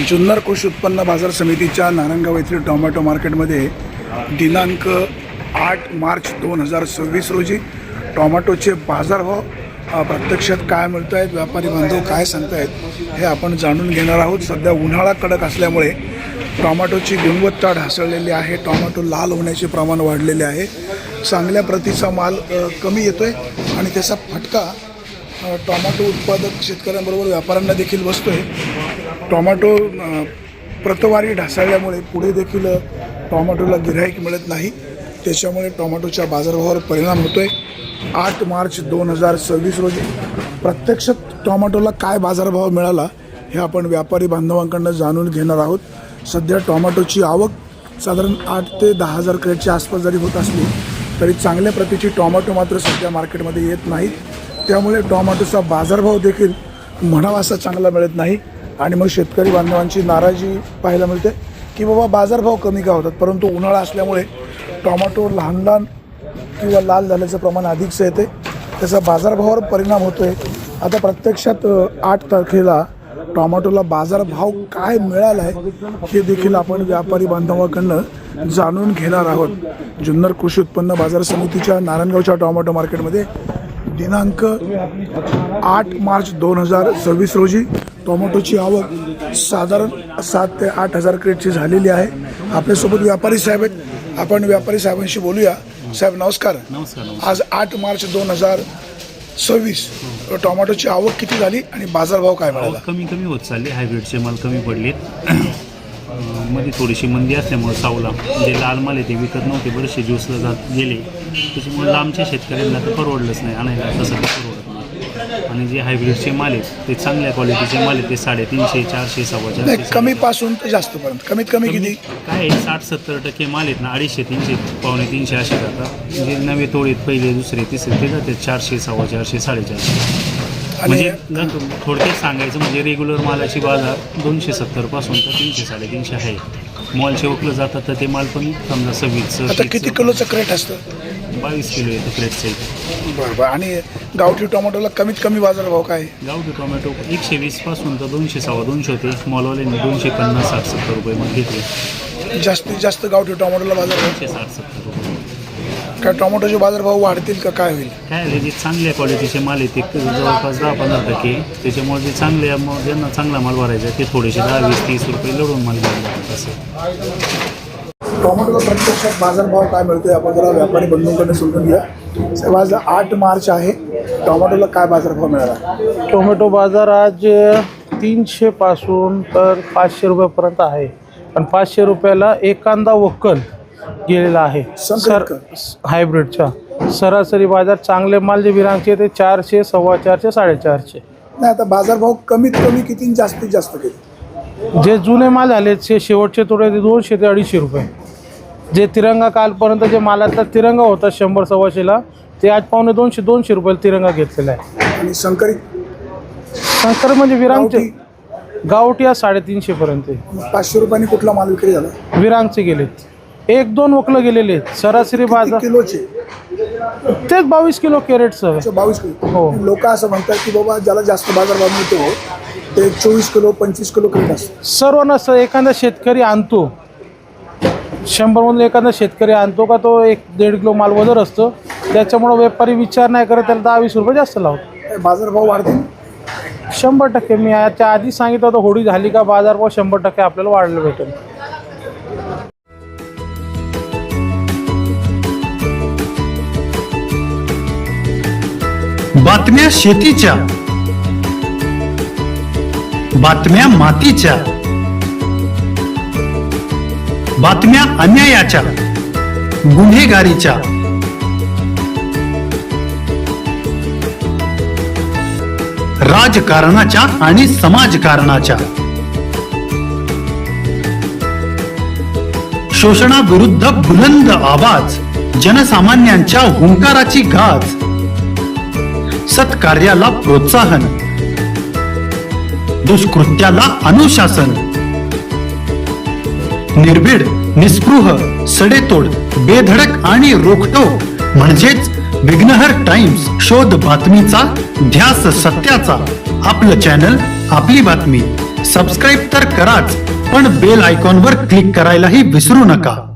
जुन्नर कृषी उत्पन्न बाजार समितीच्या नारायणगाव येथील टोमॅटो मार्केटमध्ये दिनांक 8 मार्च 2026 रोजी टोमॅटोचे बाजारभाव प्रत्यक्षात काय मिळत आहेत, व्यापारी बांधव काय सांगतायत हे आपण जाणून घेणार आहोत। सध्या उन्हाळा कडक असल्यामुळे टोमॅटोची गुणवत्ता ढासळलेली आहे, टोमॅटो लाल होण्याचे प्रमाण वाढलेले आहे, चांगल्या प्रतीचा माल कमी येतोय आणि त्याचा फटका टोमॅटो उत्पादक शेतकऱ्यांबरोबर व्यापाऱ्यांना देखील बसतोय। टोमॅटो प्रतवारी ढासळल्यामुळे पुढे देखील टोमॅटोला गिऱ्हाईक मिळत नाही, त्याच्यामुळे टोमॅटोच्या बाजारभावावर परिणाम होतोय। 8 मार्च 2026 रोजी प्रत्यक्ष टोमॅटोला काय बाजारभाव मिळाला हे आपण व्यापारी बांधवांकडून जाणून घेणार आहोत। सध्या टोमॅटोची आवक साधारण 8 ते 10 हजार क्रेटच्या आसपास जरी होत असली तरी चांगल्या प्रतीची टोमॅटो मात्र सध्या मार्केटमध्ये येत नाही, त्यामुळे टोमॅटोचा बाजारभाव देखील म्हणावा असा चांगला मिळत नाही आणि मग शेतकरी बांधवांची नाराजी पाहायला मिळते की बाबा बाजारभाव कमी का होतात, परंतु उन्हाळा असल्यामुळे टोमॅटो लहान किंवा लाल झाल्याचं प्रमाण अधिकच येते, त्याचा बाजारभावावर परिणाम होतोय। आता प्रत्यक्षात 8 तारखेला टोमॅटोला बाजारभाव काय मिळाला आहे हे देखील आपण व्यापारी बांधवांकडून जाणून घेणार आहोत। जुन्नर कृषी उत्पन्न बाजार समितीच्या नारायणगावच्या टोमॅटो मार्केटमध्ये दिनांक 8 मार्च 2026 रोजी टोमॅटोची आवक साधारण 7 ते 8 हजार क्रेटची झालेली आहे। आपल्यासोबत व्यापारी साहेब आहेत, आपण व्यापारी साहेबांशी बोलूया। साहेब नमस्कार। नमस्कार। आज 8 मार्च 2026 टोमॅटोची आवक किती झाली आणि बाजारभाव काय मिळाला? कमी होत चालली, हायब्रिडचे माल कमी पडलेत। मध्ये थोडीशी मंदी असल्यामुळे सावला जे लाल माल आहे ते विकत नव्हते, बरेचसे ज्यूसला जात गेले, त्याच्यामुळे लांबच्या शेतकऱ्यांना तर परवडलंच नाही आणायला, तसं ते परवडत नाही। आणि जे हायब्रिडचे माल आहेत ते चांगल्या क्वालिटीचे माल आहेत, ते 350, 400, 450 कमी पासून ते जास्त पर्यंत कमीत कमी किती काय 60-70% माल आहेत ना, 250, 300, 250, 300 असे जातात। जे नवे तोडीत पहिले दुसरे तिसरे ते जाते 400, 450, 450। म्हणजे थोडक्यात सांगायचं म्हणजे रेग्युलर मालाची बाजार 270 पासून तर 300, 350 आहे। मॉलचे ओकलं जातात तर ते माल पण समजा 26। आता किती किलोचं क्रेट असतं? 22 किलो येतं क्रेटचं। बरोबर। आणि गावठी टोमॅटोला कमीत कमी बाजारभाव काय? गावठी टोमॅटो 120 पासून तर 200, 250 होते, मॉलवाल्यांनी 250, 60-70 रुपये मग घेतले। जास्तीत जास्त गावठी टोमॅटोला बाजारभाव 260-70 रुपये। काय टोमॅटोचे बाजारभाव वाढतील का काय होईल? काय आहे, जे चांगल्या क्वालिटीचे माल आहे ते जवळपास 10-15%, त्याच्यामुळे जे चांगल्या ज्यांना चांगला माल भरायचा आहे ते थोडेसे 10, 20, 30 रुपये लढून माल घ्यायला असं। टोमॅटोला प्रत्यक्षात बाजारभाव काय मिळतोय आपण जरा व्यापारी बंधूंकडे समजून घ्या। साहेब आज 8 मार्च आहे, टोमॅटोला काय बाजारभाव मिळाला? टोमॅटो बाजार आज 300 पासून तर 500 रुपयापर्यंत आहे, पण 500 रुपयाला एखादा वक्कल गेलेला आहे हायब्रिडचा। सरासरी बाजार चांगले माल जे विरांगचे ते 400, 450, 450। नाही, आता बाजारभाव कमीत कमी किती जास्तीत जास्त किती? जे जुने माल झाले ते शेवटचे थोडे 200 ते 250 रुपये। जे तिरंगा कालपर्यंत जे मालातला तिरंगा होता 100-125ला ते आज 200 रुपयाला तिरंगा घेतलेला आहे। आणि शंकर म्हणजे विरांगचे गावठी आज 350 पर्यंत। 500 रुपयांनी कुठला माल विक्री झाला? विरांगचे गेलेत, 1-2 वकलं गेलेले आहेत। सरासरी बाजार किलोचे तेच 22 किलो कॅरेटचं 22 किलो। हो। लोक असं म्हणतात की बाबा ज्याला जास्त बाजारभाव मिळतो ते 24 किलो 25 किलो क्रेट असतं। सर्व नसतं, एखादा शेतकरी आणतो 100 मधून एखादा शेतकरी आणतो का तो 1-1.5 किलो माल वजन असतं, त्याच्यामुळे व्यापारी विचार नाही करत, त्याला 10-20 रुपये जास्त लावतो। बाजारभाव वाढतील 100%। मी याच्या आधी सांगितलं होतं होळी झाली का बाजारभाव 100% आपल्याला वाढलं भेटेल। बातम्या शेतीच्या, बातम्या मातीच्या, बातम्या अन्यायाच्या, गुन्हेगारीच्या, राजकारणाच्या आणि समाजकारणाच्या, शोषणाविरुद्ध बुलंद आवाज, जनसामान्यांच्या हुंकाराची गाज, सत्कार्याला प्रोत्साहन, दुष्कृत्याला अनुशासन, निर्भीड, निस्पृह, सडेतोड, बेधडक आणि रोखटोक म्हणजेच विघ्नहर टाइम्स, शोध बातमीचा, ध्यास सत्याचा, आपलं चॅनल, आपली बातमी। सबस्क्राईब तर कराच, पण बेल आयकॉनवर क्लिक करायलाही विसरू नका.